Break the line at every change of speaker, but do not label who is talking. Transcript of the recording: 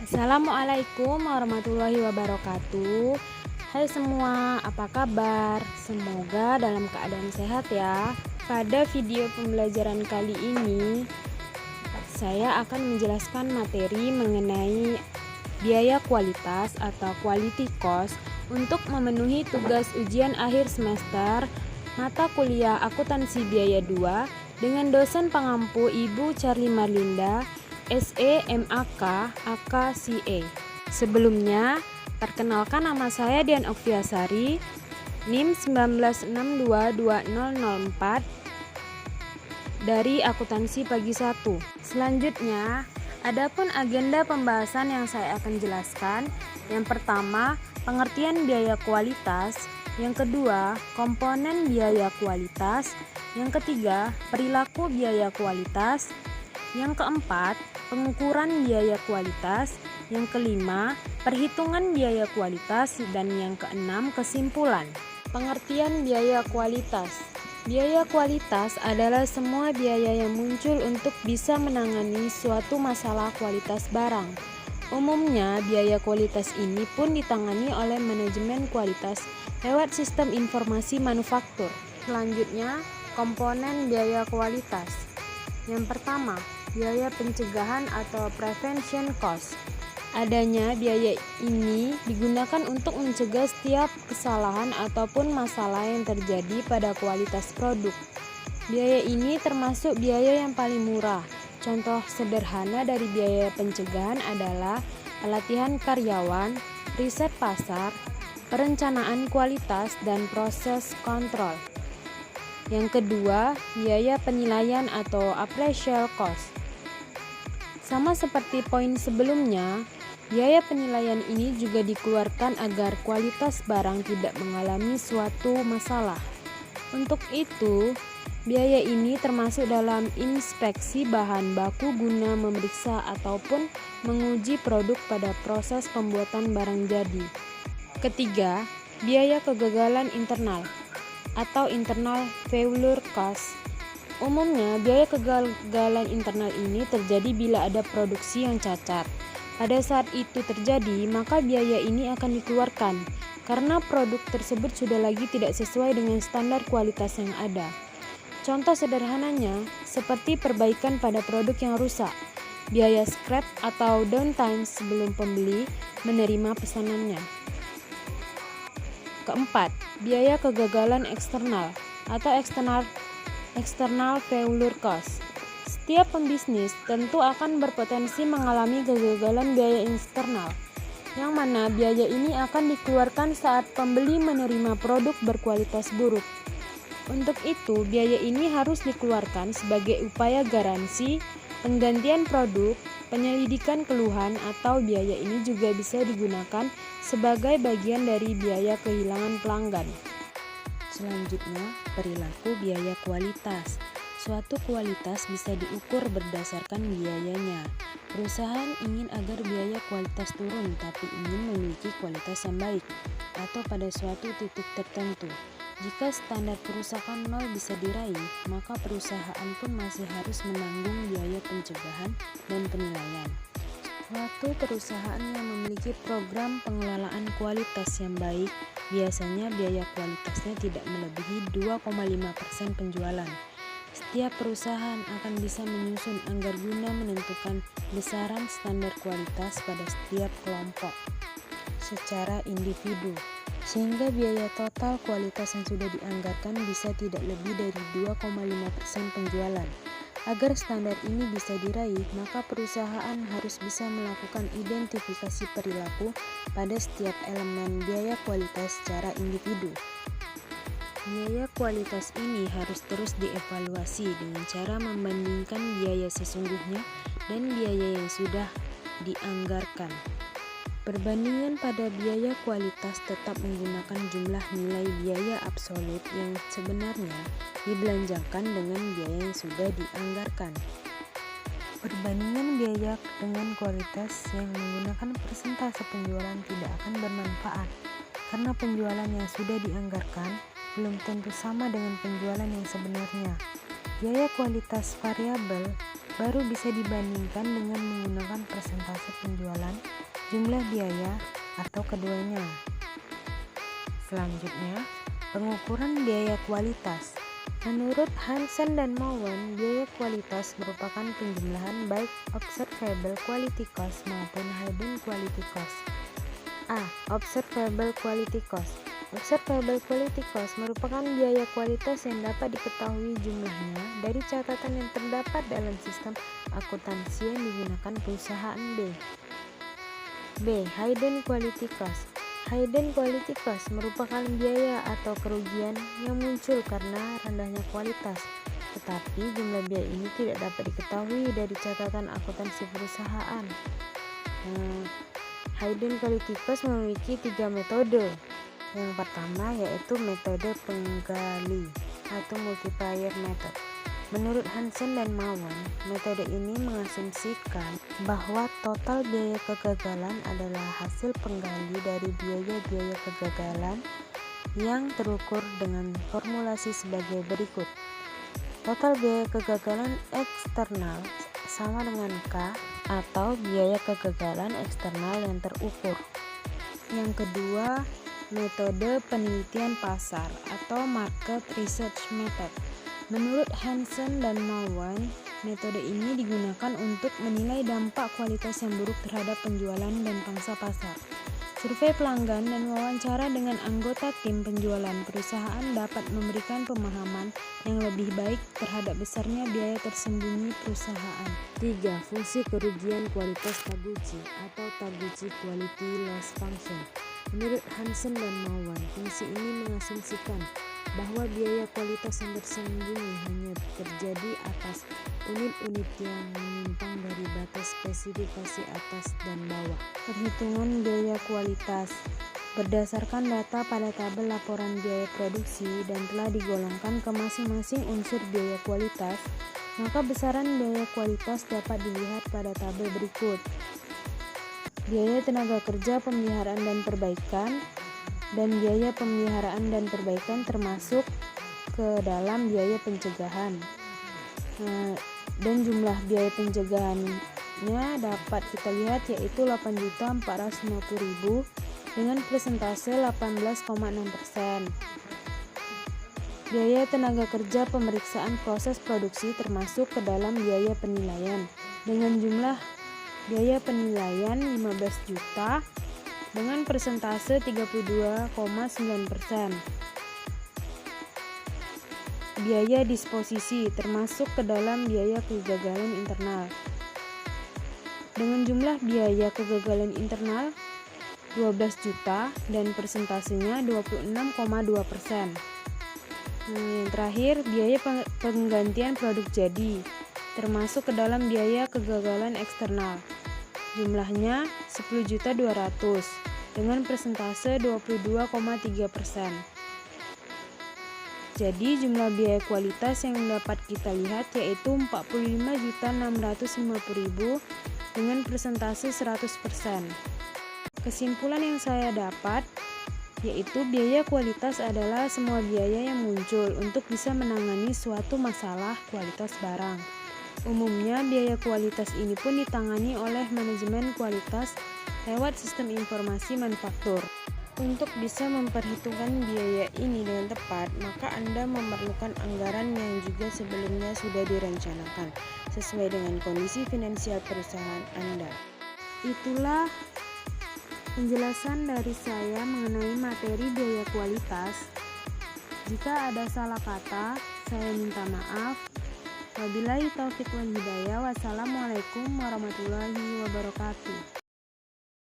Assalamualaikum warahmatullahi wabarakatuh. Hai semua, apa kabar? Semoga dalam keadaan sehat ya. Pada video pembelajaran kali ini, saya akan menjelaskan materi mengenai biaya kualitas atau quality cost untuk memenuhi tugas ujian akhir semester mata kuliah akuntansi biaya 2 dengan dosen pengampu Ibu Charlie Marlinda, SE MAK AKCA. Sebelumnya, perkenalkan nama saya Dian Oktiasari, NIM 19622004 dari akuntansi pagi 1. Selanjutnya, adapun agenda pembahasan yang saya akan jelaskan. Yang pertama, pengertian biaya kualitas. Yang kedua, komponen biaya kualitas. Yang ketiga, perilaku biaya kualitas. Yang keempat, pengukuran biaya kualitas. Yang kelima, perhitungan biaya kualitas. Dan yang keenam, kesimpulan. Pengertian biaya kualitas. Biaya kualitas adalah semua biaya yang muncul untuk bisa menangani suatu masalah kualitas barang. Umumnya, biaya kualitas ini pun ditangani oleh manajemen kualitas lewat sistem informasi manufaktur. Selanjutnya, komponen biaya kualitas. Yang pertama, biaya pencegahan atau prevention cost. Adanya biaya ini digunakan untuk mencegah setiap kesalahan ataupun masalah yang terjadi pada kualitas produk. Biaya ini termasuk biaya yang paling murah. Contoh sederhana dari biaya pencegahan adalah pelatihan karyawan, riset pasar, perencanaan kualitas, dan proses kontrol. Yang kedua, biaya penilaian atau appraisal cost. Sama seperti poin sebelumnya, biaya penilaian ini juga dikeluarkan agar kualitas barang tidak mengalami suatu masalah. Untuk itu, biaya ini termasuk dalam inspeksi bahan baku guna memeriksa ataupun menguji produk pada proses pembuatan barang jadi. Ketiga, biaya kegagalan internal atau internal failure cost. Umumnya, biaya kegagalan internal ini terjadi bila ada produksi yang cacat. Pada saat itu terjadi, maka biaya ini akan dikeluarkan karena produk tersebut sudah lagi tidak sesuai dengan standar kualitas yang ada. Contoh sederhananya, seperti perbaikan pada produk yang rusak, biaya scrap atau downtime sebelum pembeli menerima pesanannya. Keempat, biaya kegagalan eksternal atau external failure cost. Setiap pembisnis tentu akan berpotensi mengalami kegagalan biaya eksternal, yang mana biaya ini akan dikeluarkan saat pembeli menerima produk berkualitas buruk. Untuk itu, biaya ini harus dikeluarkan sebagai upaya garansi, penggantian produk, penyelidikan keluhan, atau biaya ini juga bisa digunakan sebagai bagian dari biaya kehilangan pelanggan. Selanjutnya, perilaku biaya kualitas. Suatu kualitas bisa diukur berdasarkan biayanya. Perusahaan ingin agar biaya kualitas turun, tapi ingin memiliki kualitas yang baik, atau pada suatu titik tertentu. Jika standar kerusakan 0 bisa diraih, maka perusahaan pun masih harus menanggung biaya pencegahan dan penilaian. Suatu perusahaan yang memiliki program pengelolaan kualitas yang baik, biasanya biaya kualitasnya tidak melebihi 2,5% penjualan. Setiap perusahaan akan bisa menyusun anggar guna menentukan besaran standar kualitas pada setiap kelompok secara individu, sehingga biaya total kualitas yang sudah dianggarkan bisa tidak lebih dari 2,5% penjualan. Agar standar ini bisa diraih, maka perusahaan harus bisa melakukan identifikasi perilaku pada setiap elemen biaya kualitas secara individu. Biaya kualitas ini harus terus dievaluasi dengan cara membandingkan biaya sesungguhnya dan biaya yang sudah dianggarkan. Perbandingan pada biaya kualitas tetap menggunakan jumlah nilai biaya absolut yang sebenarnya dibelanjakan dengan biaya yang sudah dianggarkan. Perbandingan biaya dengan kualitas yang menggunakan persentase penjualan tidak akan bermanfaat, karena penjualan yang sudah dianggarkan belum tentu sama dengan penjualan yang sebenarnya. Biaya kualitas variabel baru bisa dibandingkan dengan menggunakan persentase penjualan, jumlah biaya, atau keduanya. Selanjutnya, pengukuran biaya kualitas. Menurut Hansen dan Mowen, biaya kualitas merupakan penjumlahan baik observable quality cost maupun hidden quality cost. A. Observable quality cost. Observable quality cost merupakan biaya kualitas yang dapat diketahui jumlahnya dari catatan yang terdapat dalam sistem akuntansi yang digunakan perusahaan B. B. Hidden quality cost. Hidden quality cost merupakan biaya atau kerugian yang muncul karena rendahnya kualitas, tetapi jumlah biaya ini tidak dapat diketahui dari catatan akuntansi perusahaan. Hidden quality cost memiliki 3 metode. Yang pertama yaitu metode penggali atau multiplier method. Menurut Hansen dan Mowen, metode ini mengasumsikan bahwa total biaya kegagalan adalah hasil penggali dari biaya-biaya kegagalan yang terukur dengan formulasi sebagai berikut. Total biaya kegagalan eksternal sama dengan K atau biaya kegagalan eksternal yang terukur. Yang kedua, metode penelitian pasar atau market research method. Menurut Hansen dan Mowen, metode ini digunakan untuk menilai dampak kualitas yang buruk terhadap penjualan dan pangsa pasar. Survei pelanggan dan wawancara dengan anggota tim penjualan perusahaan dapat memberikan pemahaman yang lebih baik terhadap besarnya biaya tersembunyi perusahaan. 3. Fungsi kerugian kualitas Taguchi atau Taguchi Quality Loss Function. Menurut Hansen dan Mowen, fungsi ini mengasumsikan bahwa biaya kualitas yang tersembunyi hanya terjadi atas unit-unit yang menyimpang dari batas spesifikasi atas dan bawah. Perhitungan biaya kualitas berdasarkan data pada tabel laporan biaya produksi dan telah digolongkan ke masing-masing unsur biaya kualitas, maka besaran biaya kualitas dapat dilihat pada tabel berikut. Biaya tenaga kerja pemeliharaan dan perbaikan dan biaya pemeliharaan dan perbaikan termasuk ke dalam biaya pencegahan. Dan jumlah biaya pencegahannya dapat kita lihat yaitu 8.450.000 dengan persentase 18,6%. Biaya tenaga kerja pemeriksaan proses produksi termasuk ke dalam biaya penilaian dengan jumlah biaya penilaian 15 juta dengan persentase 32,9%. Biaya disposisi termasuk ke dalam biaya kegagalan internal dengan jumlah biaya kegagalan internal 12 juta dan persentasenya 26,2%. Yang terakhir, biaya penggantian produk jadi termasuk ke dalam biaya kegagalan eksternal. Jumlahnya 10.200.000 dengan persentase 22,3%. Jadi jumlah biaya kualitas yang dapat kita lihat yaitu 45.650.000 dengan persentase 100%. Kesimpulan yang saya dapat yaitu biaya kualitas adalah semua biaya yang muncul untuk bisa menangani suatu masalah kualitas barang. Umumnya biaya kualitas ini pun ditangani oleh manajemen kualitas lewat sistem informasi manufaktur. Untuk bisa memperhitungkan biaya ini dengan tepat, maka Anda memerlukan anggaran yang juga sebelumnya sudah direncanakan sesuai dengan kondisi finansial perusahaan Anda. Itulah penjelasan dari saya mengenai materi biaya kualitas. Jika ada salah kata, saya minta maaf. Wabillahi taufiq wal hidayah. Wassalamualaikum warahmatullahi wabarakatuh.